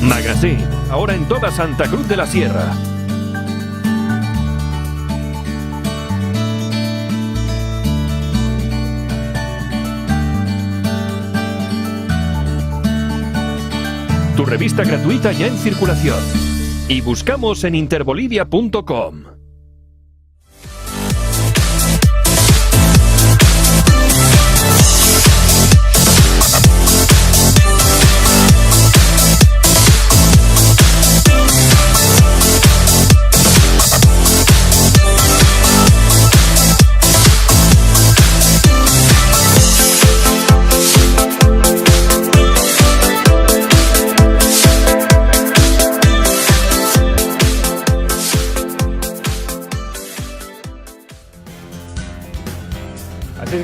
Magazine, ahora en toda Santa Cruz de la Sierra. Tu revista gratuita ya en circulación. Y buscamos en interbolivia.com.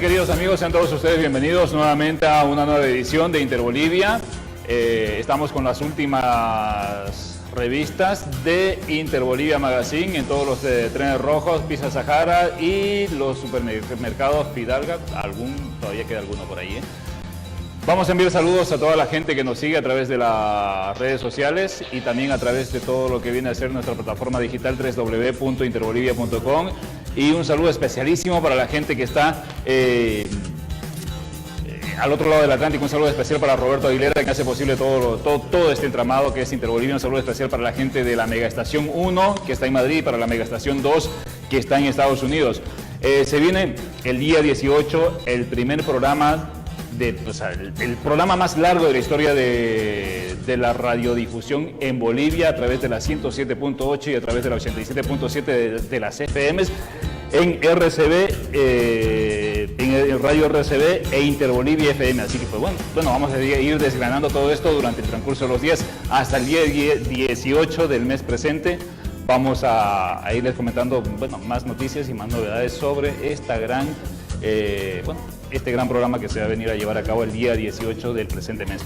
Queridos amigos, sean todos ustedes bienvenidos nuevamente a una nueva edición de Interbolivia. Estamos con las últimas revistas de Interbolivia Magazine en todos los trenes rojos, Pizza Sahara y los supermercados Fidalga. Todavía queda alguno por ahí. Vamos a enviar saludos a toda la gente que nos sigue a través de las redes sociales y también a través de todo lo que viene a ser nuestra plataforma digital www.interbolivia.com. Y un saludo especialísimo para la gente que está al otro lado del Atlántico. Un saludo especial para Roberto Aguilera, que hace posible todo este entramado que es Interbolivia. Un saludo especial para la gente de la Megaestación 1, que está en Madrid, y para la Megaestación 2, que está en Estados Unidos. Se viene el día 18, el primer programa, el programa más largo de la historia de la radiodifusión en Bolivia, a través de la 107.8 y a través de la 87.7 de las FMs, en RCB, en el radio RCB e Interbolivia FM. Así que pues bueno, vamos a ir desgranando todo esto durante el transcurso de los días hasta el día 18 del mes presente. Vamos a irles comentando más noticias y más novedades sobre este gran programa que se va a venir a llevar a cabo el día 18 del presente mes.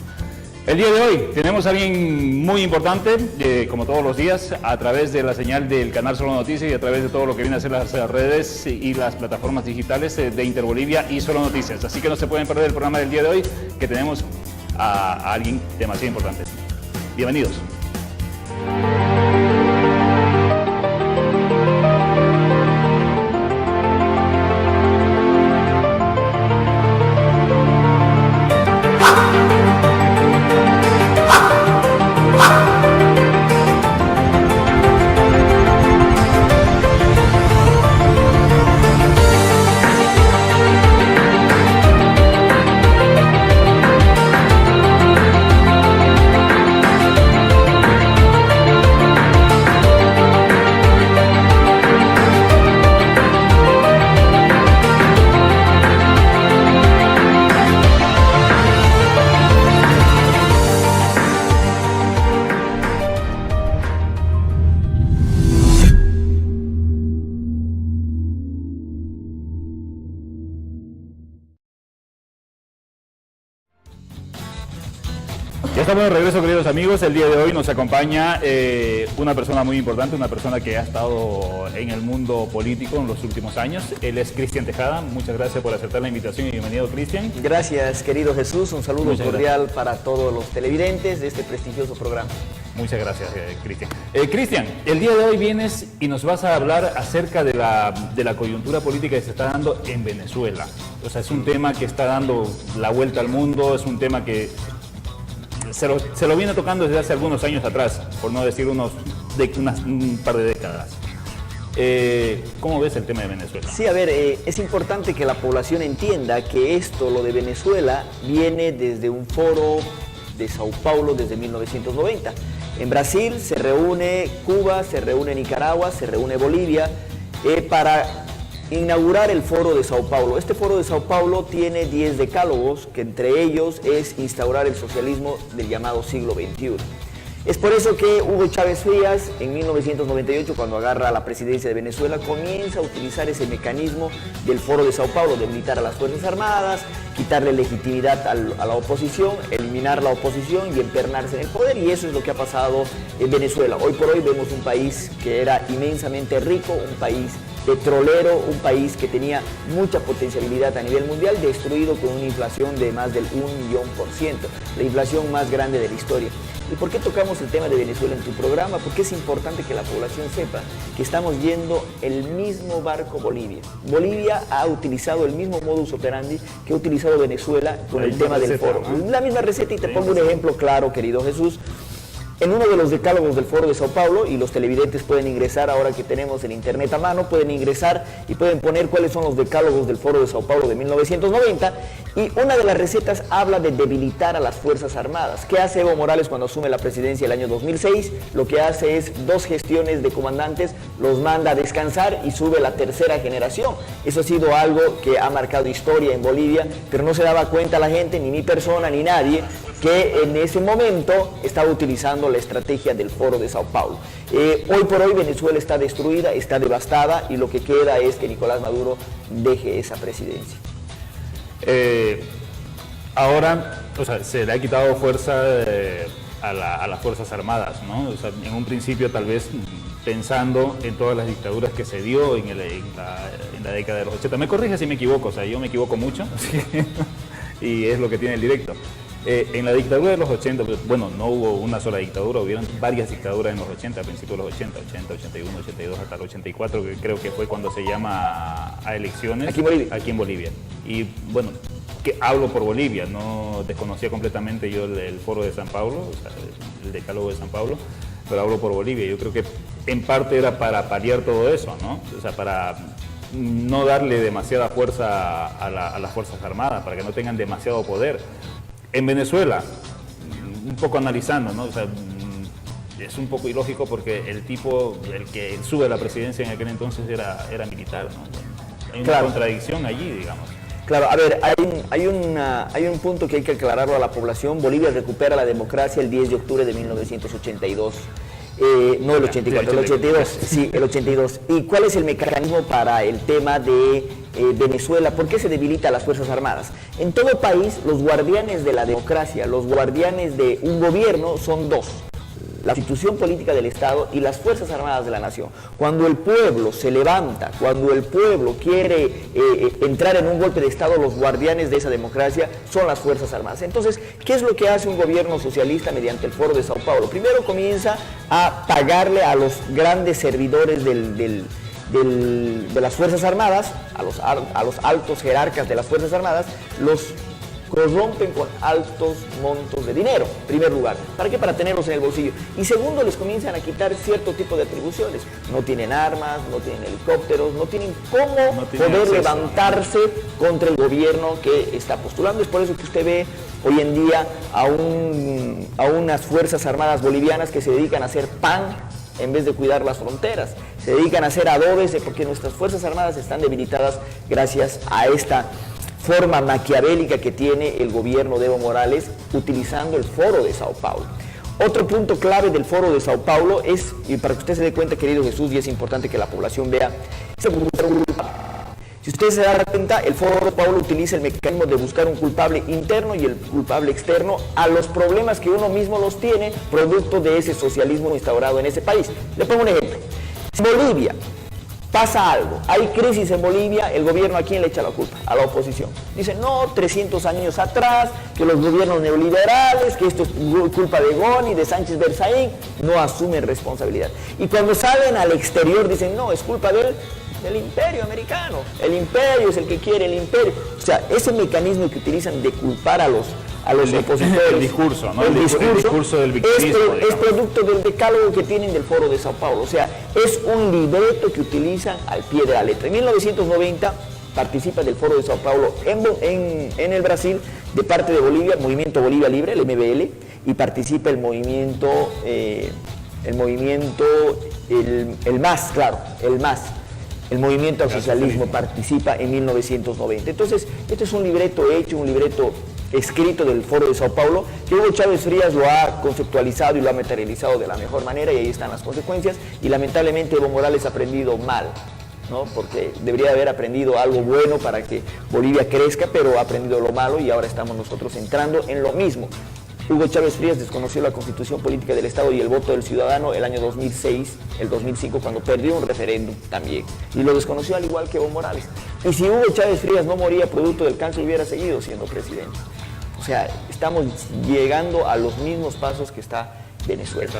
El día de hoy tenemos a alguien muy importante, como todos los días, a través de la señal del canal Solo Noticias y a través de todo lo que viene a ser las redes y las plataformas digitales de Interbolivia y Solo Noticias. Así que no se pueden perder el programa del día de hoy, que tenemos a alguien demasiado importante. Bienvenidos. Ya estamos de regreso, queridos amigos. El día de hoy nos acompaña una persona muy importante, una persona que ha estado en el mundo político en los últimos años. Él es Cristian Tejada. Muchas gracias por aceptar la invitación y bienvenido, Cristian. Gracias, querido Jesús. Un saludo cordial para todos los televidentes de este prestigioso programa. Muchas gracias, Cristian. Cristian, el día de hoy vienes y nos vas a hablar acerca de la coyuntura política que se está dando en Venezuela. O sea, es un tema que está dando la vuelta al mundo, es un tema que se lo viene tocando desde hace algunos años atrás, por no decir un par de décadas. ¿Cómo ves el tema de Venezuela? Sí, a ver, es importante que la población entienda que lo de Venezuela, viene desde un foro de Sao Paulo desde 1990. En Brasil se reúne Cuba, se reúne Nicaragua, se reúne Bolivia para inaugurar el foro de Sao Paulo. Este foro de Sao Paulo tiene 10 decálogos, que entre ellos es instaurar el socialismo del llamado siglo XXI. Es por eso que Hugo Chávez Frías, en 1998, cuando agarra la presidencia de Venezuela, comienza a utilizar ese mecanismo del Foro de Sao Paulo, de militar a las Fuerzas Armadas, quitarle legitimidad a la oposición, eliminar la oposición y empernarse en el poder, y eso es lo que ha pasado en Venezuela. Hoy por hoy vemos un país que era inmensamente rico, un país petrolero, un país que tenía mucha potencialidad a nivel mundial, destruido con una inflación de más del 1.000.000%, la inflación más grande de la historia. ¿Y por qué tocamos el tema de Venezuela en tu programa? Porque es importante que la población sepa que estamos yendo el mismo barco Bolivia. Bolivia ha utilizado el mismo modus operandi que ha utilizado Venezuela con el tema del foro. ¿No? La misma receta, y te pongo un ejemplo claro, querido Jesús. En uno de los decálogos del Foro de Sao Paulo, y los televidentes pueden ingresar, ahora que tenemos el internet a mano, pueden ingresar y pueden poner cuáles son los decálogos del Foro de Sao Paulo de 1990, y una de las recetas habla de debilitar a las Fuerzas Armadas. ¿Qué hace Evo Morales cuando asume la presidencia el año 2006? Lo que hace es 2 gestiones de comandantes, los manda a descansar y sube la 3ª generación. Eso ha sido algo que ha marcado historia en Bolivia, pero no se daba cuenta la gente, ni mi persona, ni nadie, que en ese momento estaba utilizando la estrategia del Foro de Sao Paulo. Hoy por hoy Venezuela está destruida, está devastada, y lo que queda es que Nicolás Maduro deje esa presidencia. Ahora, o sea, se le ha quitado fuerza a las Fuerzas Armadas, ¿no? O sea, en un principio tal vez pensando en todas las dictaduras que se dio en la década de los 80. Me corrige si me equivoco, o sea, yo me equivoco mucho, y es lo que tiene el directo. En la dictadura de los 80, bueno, no hubo una sola dictadura, hubieron varias dictaduras en los 80, a principios de los 80, 81, 82, hasta el 84, que creo que fue cuando se llama a elecciones aquí en Bolivia. Y bueno, que hablo por Bolivia, no desconocía completamente yo el Foro de San Paulo, o sea, el decálogo de San Paulo, pero hablo por Bolivia. Yo creo que en parte era para paliar todo eso, ¿no? O sea, para no darle demasiada fuerza a las Fuerzas Armadas, para que no tengan demasiado poder. En Venezuela, un poco analizando, ¿no? O sea, es un poco ilógico porque el que sube a la presidencia en aquel entonces era militar, ¿no? Hay una contradicción allí, digamos. Claro, a ver, hay un punto que hay que aclararlo a la población. Bolivia recupera la democracia el 10 de octubre de 1982. No el 84, el 82, sí, el 82. ¿Y cuál es el mecanismo para el tema de Venezuela? ¿Por qué se debilita a las Fuerzas Armadas? En todo país, los guardianes de la democracia, los guardianes de un gobierno son 2. La institución política del Estado y las Fuerzas Armadas de la Nación. Cuando el pueblo se levanta, cuando el pueblo quiere entrar en un golpe de Estado, los guardianes de esa democracia son las Fuerzas Armadas. Entonces, ¿qué es lo que hace un gobierno socialista mediante el Foro de Sao Paulo? Primero comienza a pagarle a los grandes servidores de las Fuerzas Armadas, a los altos jerarcas de las Fuerzas Armadas, los corrompen con altos montos de dinero, en primer lugar. ¿Para qué? Para tenerlos en el bolsillo. Y segundo, les comienzan a quitar cierto tipo de atribuciones. No tienen armas, no tienen helicópteros, no tienen cómo poder levantarse contra el gobierno que está postulando. Es por eso que usted ve hoy en día a unas Fuerzas Armadas bolivianas que se dedican a hacer pan en vez de cuidar las fronteras. Se dedican a hacer adobes, porque nuestras Fuerzas Armadas están debilitadas gracias a esta forma maquiavélica que tiene el gobierno de Evo Morales utilizando el Foro de Sao Paulo. Otro punto clave del Foro de Sao Paulo es, y para que usted se dé cuenta, querido Jesús, y es importante que la población vea, si usted se da cuenta, el Foro de Sao Paulo utiliza el mecanismo de buscar un culpable interno y el culpable externo a los problemas que uno mismo los tiene, producto de ese socialismo instaurado en ese país. Le pongo un ejemplo. Si Bolivia pasa algo, hay crisis en Bolivia, el gobierno, ¿a quién le echa la culpa? A la oposición. Dicen, no, 300 años atrás, que los gobiernos neoliberales, que esto es culpa de Goni, de Sánchez Berzaín, no asumen responsabilidad. Y cuando salen al exterior dicen, no, es culpa del imperio americano, el imperio es el que quiere el imperio. O sea, ese mecanismo que utilizan de culpar a los opositores, el discurso, ¿no? El discurso del victimismo, es producto del decálogo que tienen del Foro de Sao Paulo. O sea, es un libreto que utilizan al pie de la letra. En 1990 participa del Foro de Sao Paulo en el Brasil, de parte de Bolivia, Movimiento Bolivia Libre, el MBL, y participa el movimiento MAS, claro, el MAS. El movimiento al socialismo participa en 1990. Entonces, este es un libreto hecho, un libreto escrito del Foro de Sao Paulo, que Hugo Chávez Frías lo ha conceptualizado y lo ha materializado de la mejor manera, y ahí están las consecuencias. Y lamentablemente Evo Morales ha aprendido mal, ¿no? Porque debería haber aprendido algo bueno para que Bolivia crezca, pero ha aprendido lo malo y ahora estamos nosotros entrando en lo mismo. Hugo Chávez Frías desconoció la Constitución Política del Estado y el voto del ciudadano el año 2006, el 2005, cuando perdió un referéndum también. Y lo desconoció al igual que Evo Morales. Y si Hugo Chávez Frías no moría producto del cáncer, hubiera seguido siendo presidente. O sea, estamos llegando a los mismos pasos que está Venezuela.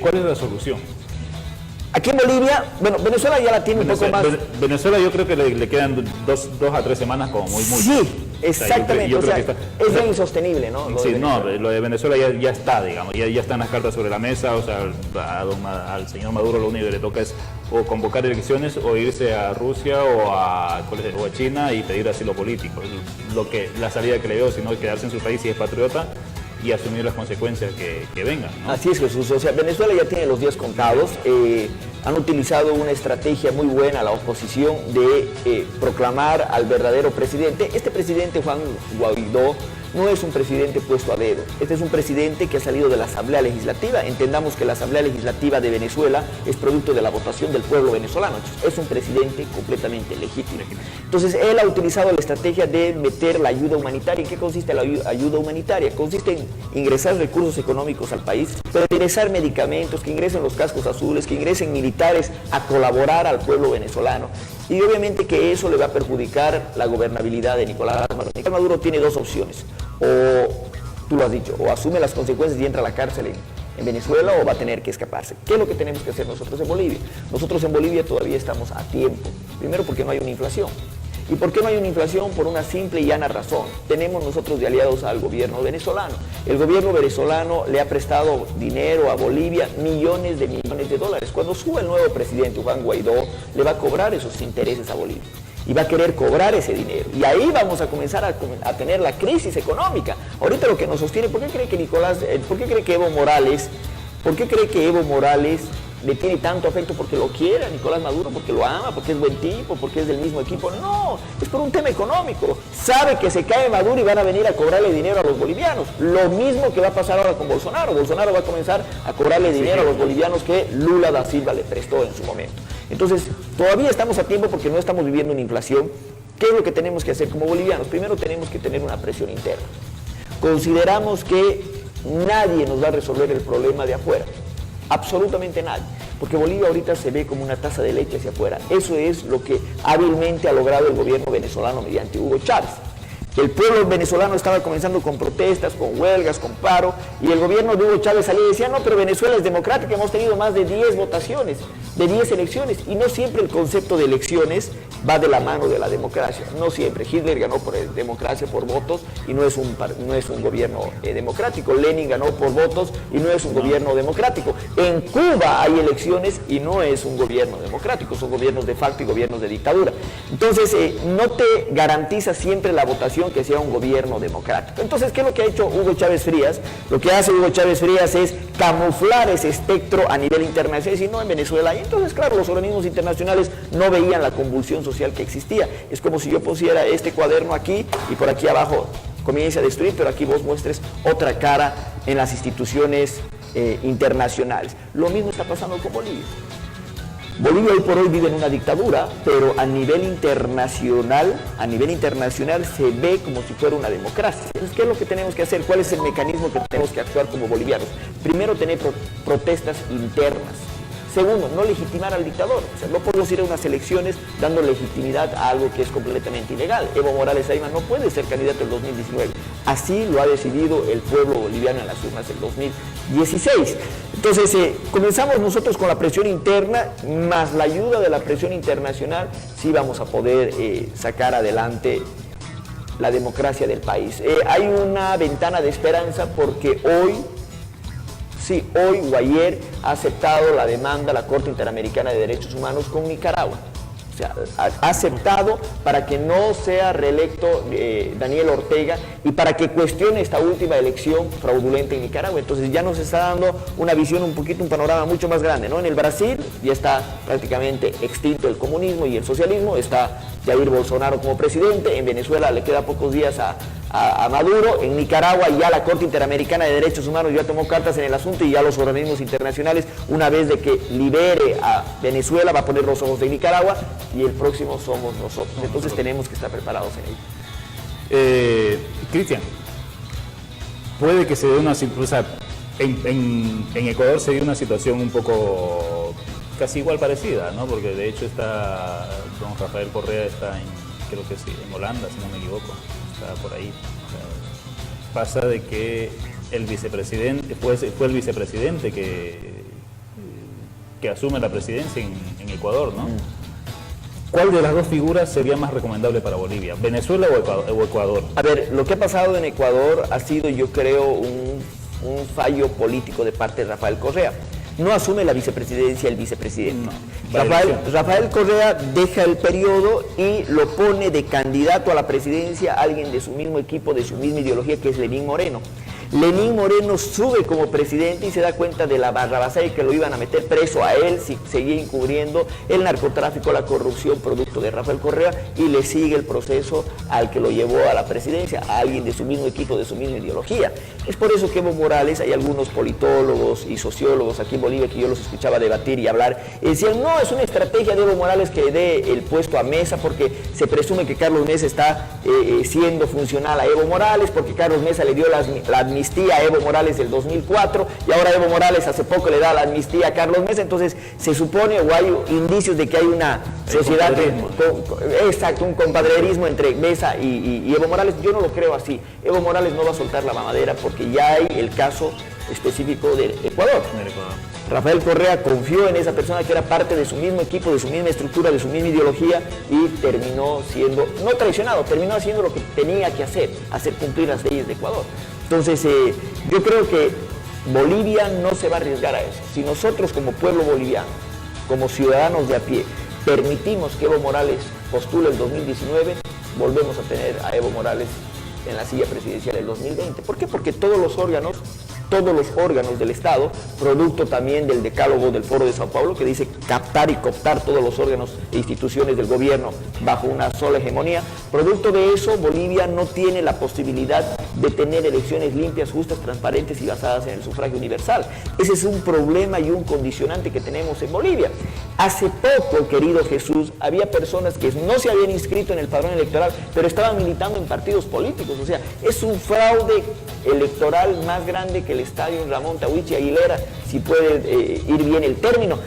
¿Cuál es la solución? Aquí en Bolivia, bueno, Venezuela ya la tiene un poco más... Venezuela yo creo que le quedan dos a 3 semanas como muy... Sí, exactamente, o sea, es bien insostenible, ¿no? Sí, no, lo de Venezuela ya está, digamos, ya están las cartas sobre la mesa, o sea, al señor Maduro lo único que le toca es o convocar elecciones o irse a Rusia o a China y pedir asilo político. La salida que le veo, sino quedarse en su país si es patriota y asumir las consecuencias que vengan, ¿no? Así es, Jesús. O sea, Venezuela ya tiene los días contados. Han utilizado una estrategia muy buena la oposición de proclamar al verdadero presidente. Este presidente, Juan Guaidó, no es un presidente puesto a dedo. Este es un presidente que ha salido de la Asamblea Legislativa. Entendamos que la Asamblea Legislativa de Venezuela es producto de la votación del pueblo venezolano. Entonces, es un presidente completamente legítimo. Entonces, él ha utilizado la estrategia de meter la ayuda humanitaria. ¿En qué consiste la ayuda humanitaria? Consiste en ingresar recursos económicos al país, pero ingresar medicamentos, que ingresen los cascos azules, que ingresen militares a colaborar al pueblo venezolano. Y obviamente que eso le va a perjudicar la gobernabilidad de Nicolás Maduro. Nicolás Maduro tiene dos opciones. O, tú lo has dicho, o asume las consecuencias y entra a la cárcel en Venezuela o va a tener que escaparse. ¿Qué es lo que tenemos que hacer nosotros en Bolivia? Nosotros en Bolivia todavía estamos a tiempo. Primero porque no hay una inflación. ¿Y por qué no hay una inflación? Por una simple y llana razón. Tenemos nosotros de aliados al gobierno venezolano. El gobierno venezolano le ha prestado dinero a Bolivia, millones de dólares. Cuando suba el nuevo presidente, Juan Guaidó, le va a cobrar esos intereses a Bolivia. Y va a querer cobrar ese dinero. Y ahí vamos a comenzar a tener la crisis económica. Ahorita lo que nos sostiene, ¿por qué cree que Evo Morales le tiene tanto afecto? Porque lo quiere a Nicolás Maduro, porque lo ama, porque es buen tipo, porque es del mismo equipo? No, es por un tema económico. Sabe que se cae Maduro y van a venir a cobrarle dinero a los bolivianos. Lo mismo que va a pasar ahora con Bolsonaro. Bolsonaro va a comenzar a cobrarle dinero a los bolivianos que Lula da Silva le prestó en su momento. Entonces, todavía estamos a tiempo porque no estamos viviendo una inflación. ¿Qué es lo que tenemos que hacer como bolivianos? Primero tenemos que tener una presión interna. Consideramos que nadie nos va a resolver el problema de afuera. Absolutamente nadie, porque Bolivia ahorita se ve como una taza de leche hacia afuera. Eso es lo que hábilmente ha logrado el gobierno venezolano mediante Hugo Chávez. El pueblo venezolano estaba comenzando con protestas, con huelgas, con paro, y el gobierno de Hugo Chávez salía y decía, no, pero Venezuela es democrática, hemos tenido más de 10 votaciones, de 10 elecciones, y no siempre el concepto de elecciones va de la mano de la democracia, no siempre. Hitler ganó por democracia, por votos, y no es un gobierno democrático. Lenin ganó por votos y no es un gobierno democrático. En Cuba hay elecciones y no es un gobierno democrático, son gobiernos de facto y gobiernos de dictadura. Entonces, no te garantiza siempre la votación que sea un gobierno democrático. Entonces, ¿qué es lo que ha hecho Hugo Chávez Frías? Lo que hace Hugo Chávez Frías es camuflar ese espectro a nivel internacional, y no en Venezuela. Y entonces, claro, los organismos internacionales no veían la convulsión social que existía. Es como si yo pusiera este cuaderno aquí y por aquí abajo comience a destruir, pero aquí vos muestres otra cara en las instituciones internacionales. Lo mismo está pasando con Bolivia. Bolivia hoy por hoy vive en una dictadura, pero a nivel internacional se ve como si fuera una democracia. Entonces, ¿qué es lo que tenemos que hacer? ¿Cuál es el mecanismo que tenemos que actuar como bolivianos? Primero, tener protestas internas. Segundo, no legitimar al dictador. O sea, no podemos ir a unas elecciones dando legitimidad a algo que es completamente ilegal. Evo Morales Ayma no puede ser candidato en 2019. Así lo ha decidido el pueblo boliviano en las urnas del 2016. Entonces, comenzamos nosotros con la presión interna, más la ayuda de la presión internacional, sí vamos a poder sacar adelante la democracia del país. Hay una ventana de esperanza porque hoy o ayer ha aceptado la demanda la Corte Interamericana de Derechos Humanos con Nicaragua. O sea, ha aceptado para que no sea reelecto Daniel Ortega y para que cuestione esta última elección fraudulenta en Nicaragua. Entonces ya nos está dando una visión un panorama mucho más grande, ¿no? En el Brasil ya está prácticamente extinto el comunismo y el socialismo, está Jair Bolsonaro como presidente, en Venezuela le queda pocos días a Maduro, en Nicaragua ya la Corte Interamericana de Derechos Humanos ya tomó cartas en el asunto y ya los organismos internacionales, una vez de que libere a Venezuela, va a poner los ojos en Nicaragua y el próximo somos nosotros. Entonces tenemos que estar preparados en ello. Cristian, puede que se dé una situación, en Ecuador se dio una situación un poco casi igual parecida, ¿no? Porque de hecho don Rafael Correa está creo que sí, en Holanda, si no me equivoco, está por ahí. O sea, pasa de que el vicepresidente, fue el vicepresidente que asume la presidencia en Ecuador, ¿no? ¿Cuál de las dos figuras sería más recomendable para Bolivia? ¿Venezuela o Ecuador? A ver, lo que ha pasado en Ecuador ha sido, yo creo, un fallo político de parte de Rafael Correa. No asume la vicepresidencia el vicepresidente. No, Rafael Correa deja el periodo y lo pone de candidato a la presidencia alguien de su mismo equipo, de su misma ideología, que es Lenín Moreno. Lenín Moreno sube como presidente y se da cuenta de la barrabasada y que lo iban a meter preso a él si seguía encubriendo el narcotráfico, la corrupción producto de Rafael Correa, y le sigue el proceso al que lo llevó a la presidencia, a alguien de su mismo equipo, de su misma ideología. Es por eso que Evo Morales, hay algunos politólogos y sociólogos aquí en Bolivia que yo los escuchaba debatir y hablar, y decían, no, es una estrategia de Evo Morales que dé el puesto a Mesa porque se presume que Carlos Mesa está siendo funcional a Evo Morales, porque Carlos Mesa le dio la amnistía a Evo Morales del 2004 y ahora Evo Morales hace poco le da la amnistía a Carlos Mesa. Entonces se supone, o hay indicios de que hay una sociedad, exacto, un compadrerismo entre Mesa y Evo Morales. Yo no lo creo así. Evo Morales no va a soltar la mamadera porque ya hay el caso específico del Ecuador. Rafael Correa confió en esa persona que era parte de su mismo equipo, de su misma estructura, de su misma ideología, y terminó siendo, no traicionado, terminó haciendo lo que tenía que hacer cumplir las leyes de Ecuador. Entonces, yo creo que Bolivia no se va a arriesgar a eso. Si nosotros como pueblo boliviano, como ciudadanos de a pie, permitimos que Evo Morales postule el 2019, volvemos a tener a Evo Morales en la silla presidencial del 2020. ¿Por qué? Porque todos los órganos del Estado, producto también del decálogo del Foro de Sao Paulo, que dice captar y cooptar todos los órganos e instituciones del gobierno bajo una sola hegemonía, producto de eso, Bolivia no tiene la posibilidad de tener elecciones limpias, justas, transparentes y basadas en el sufragio universal. Ese es un problema y un condicionante que tenemos en Bolivia. Hace poco, querido Jesús, había personas que no se habían inscrito en el padrón electoral, pero estaban militando en partidos políticos. O sea, es un fraude electoral más grande que el estadio Ramón Tahuichi Aguilera, si puede ir bien el término.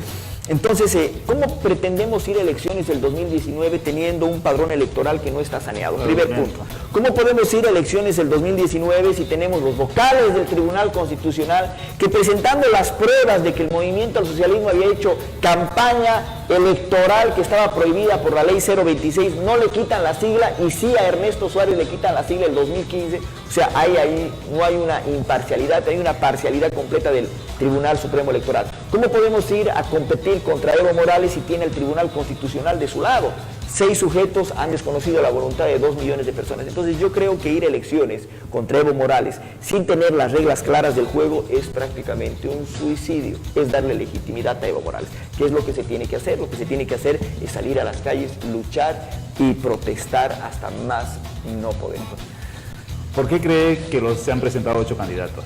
Entonces, ¿cómo pretendemos ir a elecciones del 2019 teniendo un padrón electoral que no está saneado? Primer punto. ¿Cómo podemos ir a elecciones del 2019 si tenemos los vocales del Tribunal Constitucional que, presentando las pruebas de que el movimiento al socialismo había hecho campaña electoral que estaba prohibida por la ley 026, no le quitan la sigla, y sí a Ernesto Suárez le quitan la sigla el 2015? O sea, ahí no hay una imparcialidad, hay una parcialidad completa del Tribunal Supremo Electoral. ¿Cómo podemos ir a competir contra Evo Morales si tiene el Tribunal Constitucional de su lado? 6 sujetos han desconocido la voluntad de 2 millones de personas. Entonces yo creo que ir a elecciones contra Evo Morales sin tener las reglas claras del juego es prácticamente un suicidio, es darle legitimidad a Evo Morales. ¿Qué es lo que se tiene que hacer? Lo que se tiene que hacer es salir a las calles, luchar y protestar hasta más no poder. ¿Por qué cree que se han presentado 8 candidatos?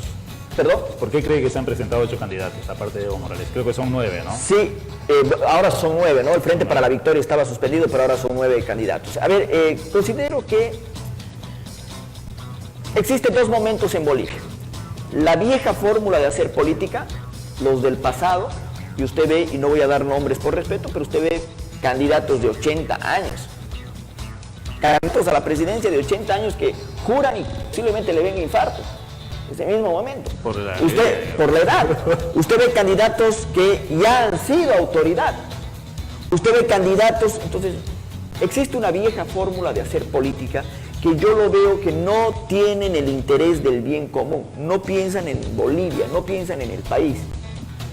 ¿Perdón? ¿Por qué cree que se han presentado 8 candidatos, aparte de Evo Morales? Creo que son 9, ¿no? Sí, ahora son 9, ¿no? El Frente para la Victoria estaba suspendido, pero ahora son 9 candidatos. A ver, considero que existen 2 momentos en Bolivia. La vieja fórmula de hacer política, los del pasado, y usted ve, y no voy a dar nombres por respeto, pero usted ve candidatos de 80 años. Candidatos a la presidencia de 80 años que juran y posiblemente le venga infarto. Ese mismo momento. Por la edad. Usted ve candidatos que ya han sido autoridad. Usted ve candidatos, entonces, existe una vieja fórmula de hacer política que yo lo veo que no tienen el interés del bien común. No piensan en Bolivia, no piensan en el país.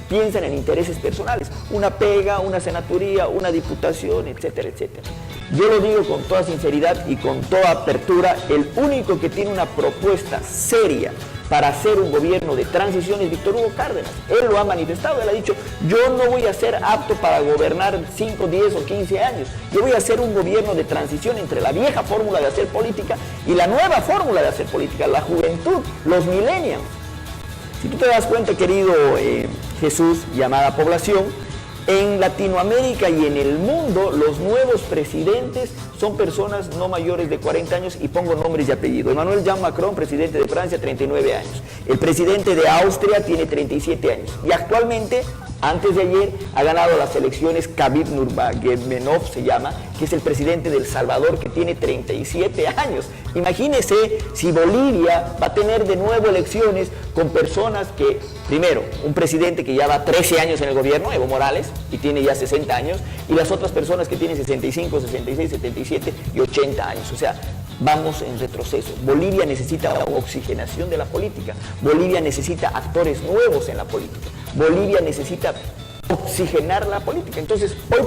Piensan en intereses personales. Una pega, una senaturía, una diputación, etcétera, etcétera. Yo lo digo con toda sinceridad y con toda apertura, el único que tiene una propuesta seria para hacer un gobierno de transición es Víctor Hugo Cárdenas. Él lo ha manifestado, él ha dicho, yo no voy a ser apto para gobernar 5, 10 o 15 años. Yo voy a hacer un gobierno de transición entre la vieja fórmula de hacer política y la nueva fórmula de hacer política, la juventud, los millennials. Si tú te das cuenta, querido Jesús, llamada población, En Latinoamérica y en el mundo, los nuevos presidentes son personas no mayores de 40 años y pongo nombres y apellidos. Emmanuel Jean Macron, presidente de Francia, 39 años. El presidente de Austria tiene 37 años. Y actualmente, antes de ayer, ha ganado las elecciones Khabib Nurmagomedov, se llama, que es el presidente de El Salvador, que tiene 37 años. Imagínense si Bolivia va a tener de nuevo elecciones con personas que, primero, un presidente que ya va 13 años en el gobierno, Evo Morales, y tiene ya 60 años, y las otras personas que tienen 65, 66, 77 y 80 años. O sea, vamos en retroceso. Bolivia necesita oxigenación de la política. Bolivia necesita actores nuevos en la política. Bolivia necesita oxigenar la política. Entonces, hoy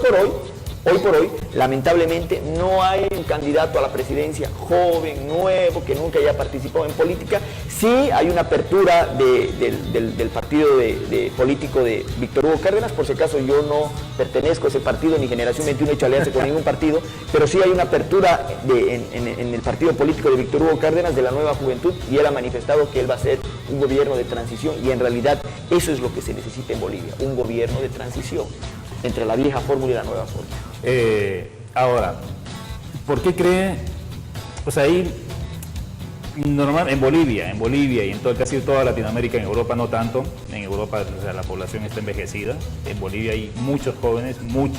por hoy, lamentablemente, no hay un candidato a la presidencia joven, nuevo, que nunca haya participado en política. Sí hay una apertura del partido político de Víctor Hugo Cárdenas. Por si acaso, yo no pertenezco a ese partido, ni Generación 21 ha hecho alianza con ningún partido, pero sí hay una apertura en el partido político de Víctor Hugo Cárdenas, de la Nueva Juventud, y él ha manifestado que él va a ser un gobierno de transición, y en realidad eso es lo que se necesita en Bolivia, un gobierno de transición entre la vieja fórmula y la nueva fórmula. Ahora, ¿por qué cree, pues ahí, normal, en Bolivia y en casi toda Latinoamérica, en Europa no tanto, en Europa, o sea, la población está envejecida, en Bolivia hay muchos jóvenes, o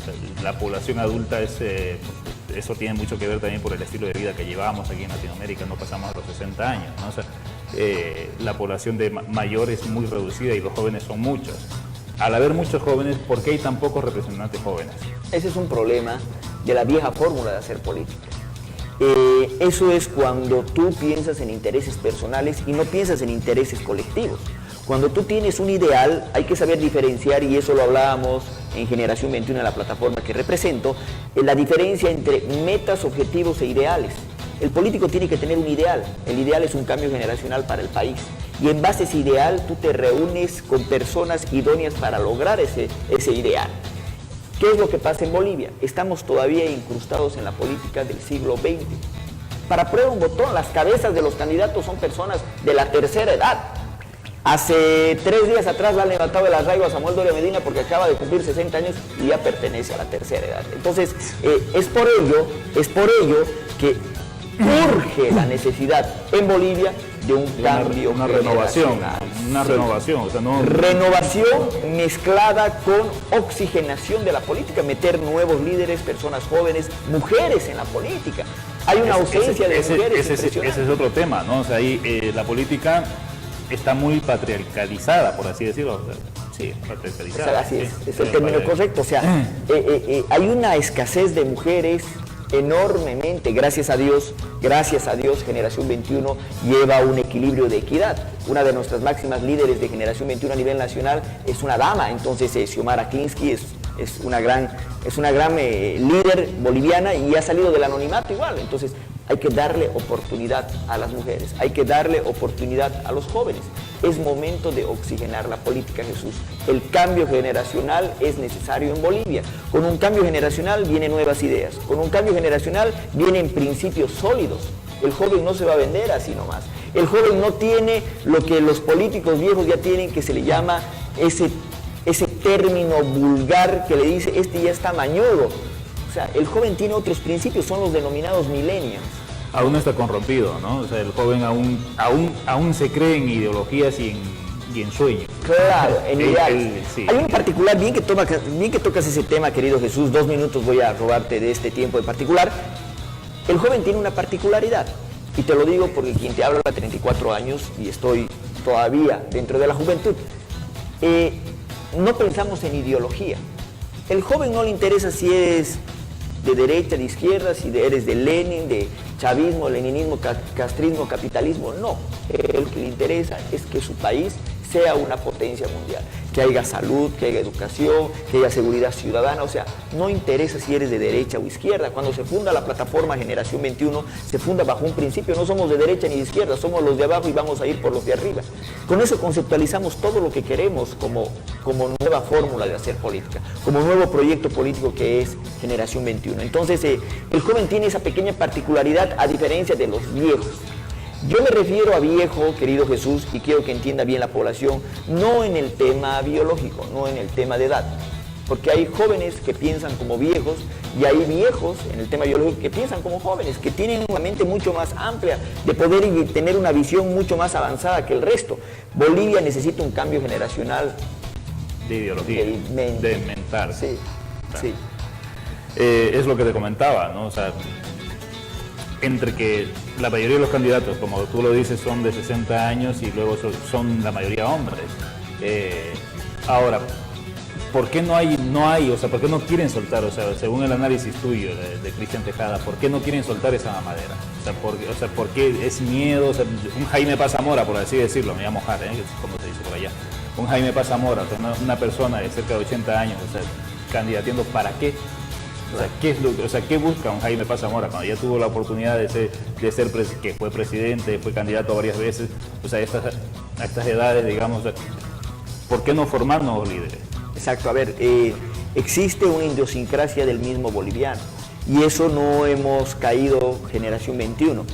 sea, la población adulta eso tiene mucho que ver también por el estilo de vida que llevamos aquí en Latinoamérica, no pasamos a los 60 años, ¿no? O sea, la población de mayor es muy reducida y los jóvenes son muchos. Al haber muchos jóvenes, ¿por qué hay tan pocos representantes jóvenes? Ese es un problema de la vieja fórmula de hacer política. Eso es cuando tú piensas en intereses personales y no piensas en intereses colectivos. Cuando tú tienes un ideal, hay que saber diferenciar, y eso lo hablábamos en Generación 21, en la plataforma que represento, la diferencia entre metas, objetivos e ideales. El político tiene que tener un ideal. El ideal es un cambio generacional para el país. Y en base a ese ideal, tú te reúnes con personas idóneas para lograr ese ideal. ¿Qué es lo que pasa en Bolivia? Estamos todavía incrustados en la política del siglo XX. Para prueba un botón, las cabezas de los candidatos son personas de la tercera edad. Hace 3 días atrás le han levantado el arraigo a Samuel Doria Medina porque acaba de cumplir 60 años y ya pertenece a la tercera edad. Entonces, es por ello que urge la necesidad en Bolivia de un cambio, una renovación, o sea, no... Renovación mezclada con oxigenación de la política, meter nuevos líderes, personas jóvenes, mujeres en la política. Hay una ausencia de mujeres. Ese es otro tema, ¿no? O sea, ahí la política está muy patriarcalizada, por así decirlo. Sí, patriarcalizada. Así es el término correcto. O sea, hay una escasez de mujeres enormemente. Gracias a Dios, Generación 21 lleva un equilibrio de equidad. Una de nuestras máximas líderes de Generación 21 a nivel nacional es una dama, entonces Xiomara Klinsky es una gran líder boliviana y ha salido del anonimato igual. Entonces hay que darle oportunidad a las mujeres, hay que darle oportunidad a los jóvenes. Es momento de oxigenar la política, Jesús. El cambio generacional es necesario en Bolivia. Con un cambio generacional vienen nuevas ideas. Con un cambio generacional vienen principios sólidos. El joven no se va a vender así nomás. El joven no tiene lo que los políticos viejos ya tienen, que se le llama ese término vulgar que le dice, este ya está mañudo. O sea, el joven tiene otros principios, son los denominados millennials. Aún no está corrompido, ¿no? O sea, el joven aún se cree en ideologías y en sueños. Claro, en ideales. Sí. Hay un particular, bien que tocas ese tema, querido Jesús, 2 minutos voy a robarte de este tiempo en particular. El joven tiene una particularidad, y te lo digo porque quien te habla a 34 años y estoy todavía dentro de la juventud. No pensamos en ideología. El joven no le interesa si eres de derecha, de izquierda, si eres de Lenin, de chavismo, leninismo, castrismo, capitalismo. No, lo que le interesa es que su país sea una potencia mundial, que haya salud, que haya educación, que haya seguridad ciudadana. O sea, no interesa si eres de derecha o izquierda. Cuando se funda la plataforma Generación 21, se funda bajo un principio: no somos de derecha ni de izquierda, somos los de abajo y vamos a ir por los de arriba. Con eso conceptualizamos todo lo que queremos como nueva fórmula de hacer política, como nuevo proyecto político que es Generación 21. Entonces, el joven tiene esa pequeña particularidad a diferencia de los viejos. Yo me refiero a viejo, querido Jesús, y quiero que entienda bien la población, no en el tema biológico, no en el tema de edad. porque hay jóvenes que piensan como viejos y hay viejos en el tema biológico que piensan como jóvenes, que tienen una mente mucho más amplia, de poder tener una visión mucho más avanzada que el resto. Bolivia necesita un cambio generacional de ideología, de mental. Sí, claro. sí. Es lo que te comentaba, ¿no? O sea, entre que la mayoría de los candidatos, como tú lo dices, son de 60 años y luego son la mayoría hombres. Ahora, ¿por qué no hay, o sea, por qué no quieren soltar, o sea, según el análisis tuyo de Cristian Tejada, por qué no quieren soltar esa mamadera? O sea, ¿por qué es miedo? O sea, un Jaime Paz Zamora, por así decirlo, me voy a mojar, como se dice por allá. Un Jaime Paz Zamora, o sea, una persona de cerca de 80 años, o sea, candidateando, ¿para qué? O sea, ¿qué busca un Jaime Paz Zamora cuando ya tuvo la oportunidad que fue presidente, fue candidato varias veces, o sea, a estas edades, digamos, o sea, ¿por qué no formar nuevos líderes? Exacto, a ver, existe una idiosincrasia del mismo boliviano y eso no hemos caído generación 21.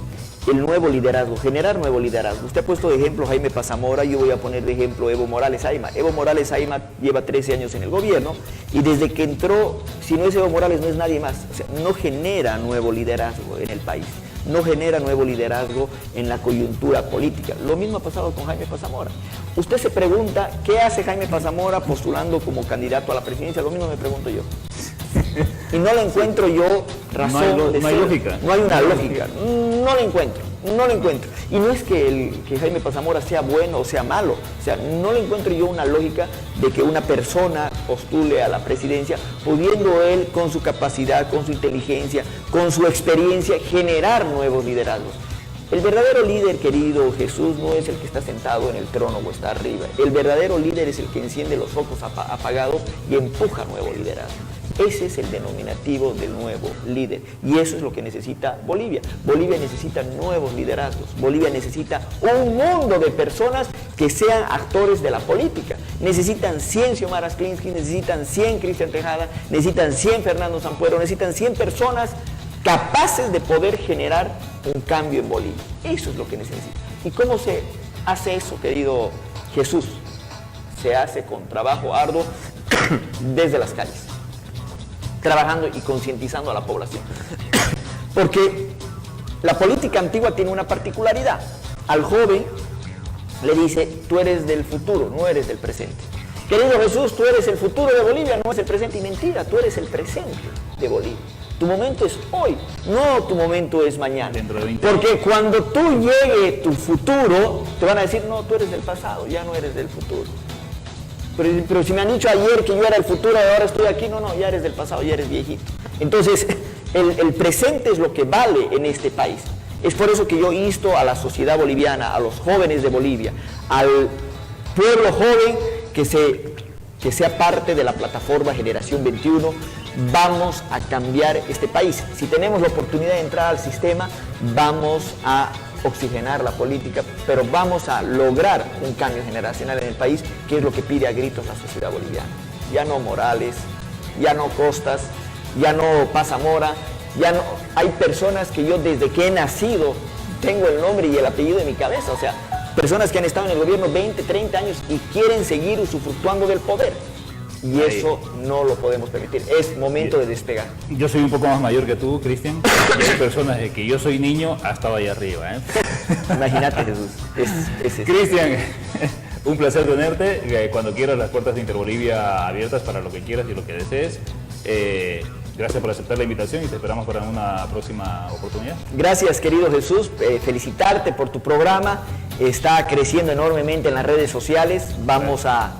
El nuevo liderazgo, generar nuevo liderazgo. Usted ha puesto de ejemplo Jaime Paz Zamora, yo voy a poner de ejemplo Evo Morales Ayma. Evo Morales Ayma lleva 13 años en el gobierno y desde que entró, si no es Evo Morales, no es nadie más. O sea, no genera nuevo liderazgo en el país, no genera nuevo liderazgo en la coyuntura política. Lo mismo ha pasado con Jaime Paz Zamora. Usted se pregunta, ¿qué hace Jaime Paz Zamora postulando como candidato a la presidencia? Lo mismo me pregunto yo. Y no le encuentro yo razón de ser. No hay lógica. No hay una lógica. No la encuentro. Y no es que Jaime Paz Zamora sea bueno o sea malo. O sea, no le encuentro yo una lógica de que una persona postule a la presidencia, pudiendo él con su capacidad, con su inteligencia, con su experiencia, generar nuevos liderazgos. El verdadero líder, querido Jesús, no es el que está sentado en el trono o está arriba. El verdadero líder es el que enciende los focos apagados y empuja nuevo liderazgo. Ese es el denominativo del nuevo líder y eso es lo que necesita Bolivia. Bolivia necesita nuevos liderazgos. Bolivia necesita un mundo de personas que sean actores de la política. Necesitan 100 Xiomara Klinsky, necesitan 100 Cristian Tejada, necesitan 100 Fernando Sampuero, necesitan 100 personas capaces de poder generar un cambio en Bolivia. Eso es lo que necesita. ¿Y cómo se hace eso, querido Jesús? Se hace con trabajo arduo desde las calles, trabajando y concientizando a la población. Porque la política antigua tiene una particularidad. Al joven le dice, tú eres del futuro, no eres del presente. Querido Jesús, tú eres el futuro de Bolivia, no es el presente. Y mentira, tú eres el presente de Bolivia. Tu momento es hoy, no tu momento es mañana. Dentro de 20 años. Porque cuando tú llegue tu futuro, te van a decir, no, tú eres del pasado, ya no eres del futuro. Pero si me han dicho ayer que yo era el futuro y ahora estoy aquí, no, ya eres del pasado, ya eres viejito. Entonces, el presente es lo que vale en este país. Es por eso que yo insto a la sociedad boliviana, a los jóvenes de Bolivia, al pueblo joven que sea parte de la plataforma Generación 21. Vamos a cambiar este país. Si tenemos la oportunidad de entrar al sistema, vamos a oxigenar la política, pero vamos a lograr un cambio generacional en el país, que es lo que pide a gritos la sociedad boliviana. Ya no Morales, ya no Costas, ya no Paz Zamora, ya no... Hay personas que yo desde que he nacido tengo el nombre y el apellido de mi cabeza, o sea, personas que han estado en el gobierno 20, 30 años y quieren seguir usufructuando del poder. Y eso no lo podemos permitir. Es momento de despegar. Yo soy un poco más mayor que tú, Cristian. Hay personas de que yo soy niño hasta allá arriba. Imagínate, Jesús. Cristian, un placer tenerte. Cuando quieras, las puertas de Interbolivia abiertas para lo que quieras y lo que desees. Gracias por aceptar la invitación y te esperamos para una próxima oportunidad. Gracias, querido Jesús. Felicitarte por tu programa. Está creciendo enormemente en las redes sociales. Vamos a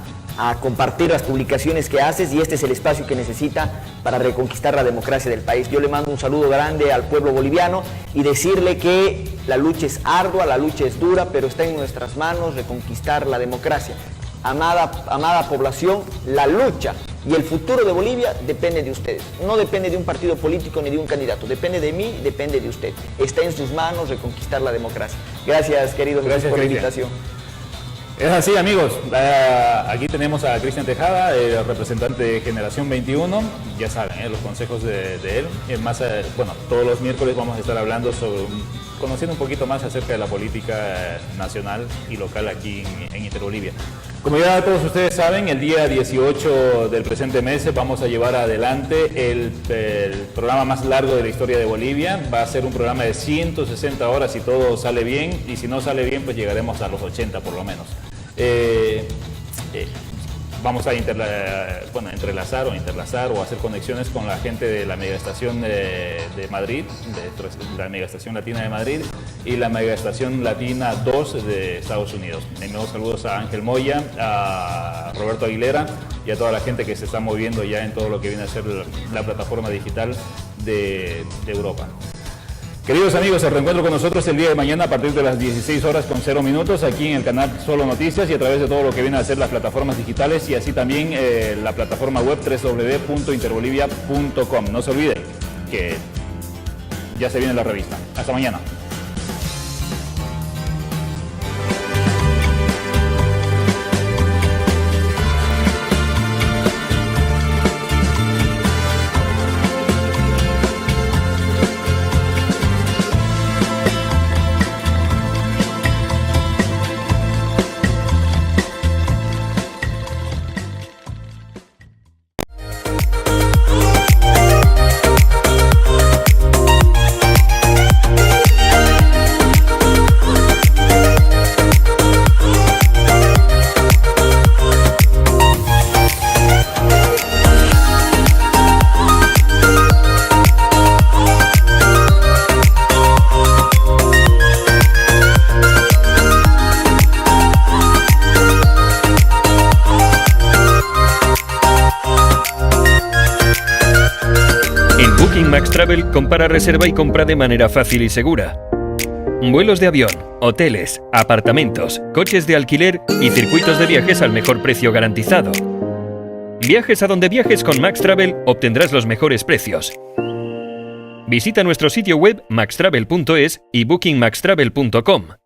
compartir las publicaciones que haces y este es el espacio que necesita para reconquistar la democracia del país. Yo le mando un saludo grande al pueblo boliviano y decirle que la lucha es ardua, la lucha es dura, pero está en nuestras manos reconquistar la democracia. Amada población, la lucha y el futuro de Bolivia depende de ustedes. No depende de un partido político ni de un candidato. Depende de mí, depende de usted. Está en sus manos reconquistar la democracia. Gracias, querido Jesús, por la invitación. Es así, amigos. Aquí tenemos a Cristian Tejada, el representante de Generación 21. Ya saben, los consejos de él. Más, bueno, todos los miércoles vamos a estar hablando sobre conociendo un poquito más acerca de la política nacional y local aquí en Interbolivia. Como ya todos ustedes saben, el día 18 del presente mes vamos a llevar adelante el programa más largo de la historia de Bolivia. Va a ser un programa de 160 horas si todo sale bien, y si no sale bien, pues llegaremos a los 80 por lo menos. Vamos a entrelazar o hacer conexiones con la gente de la megaestación de Madrid, de la megaestación latina de Madrid y la megaestación latina 2 de Estados Unidos. De nuevo, saludos a Ángel Moya, a Roberto Aguilera y a toda la gente que se está moviendo ya en todo lo que viene a ser la plataforma digital de Europa. Queridos amigos, el reencuentro con nosotros el día de mañana a partir de las 16 horas con 0 minutos aquí en el canal Solo Noticias y a través de todo lo que viene a ser las plataformas digitales y así también la plataforma web www.interbolivia.com. No se olviden que ya se viene la revista. Hasta mañana. MaxTravel compara, reserva y compra de manera fácil y segura. Vuelos de avión, hoteles, apartamentos, coches de alquiler y circuitos de viajes al mejor precio garantizado. Viajes a donde viajes con MaxTravel obtendrás los mejores precios. Visita nuestro sitio web maxtravel.es y bookingmaxtravel.com.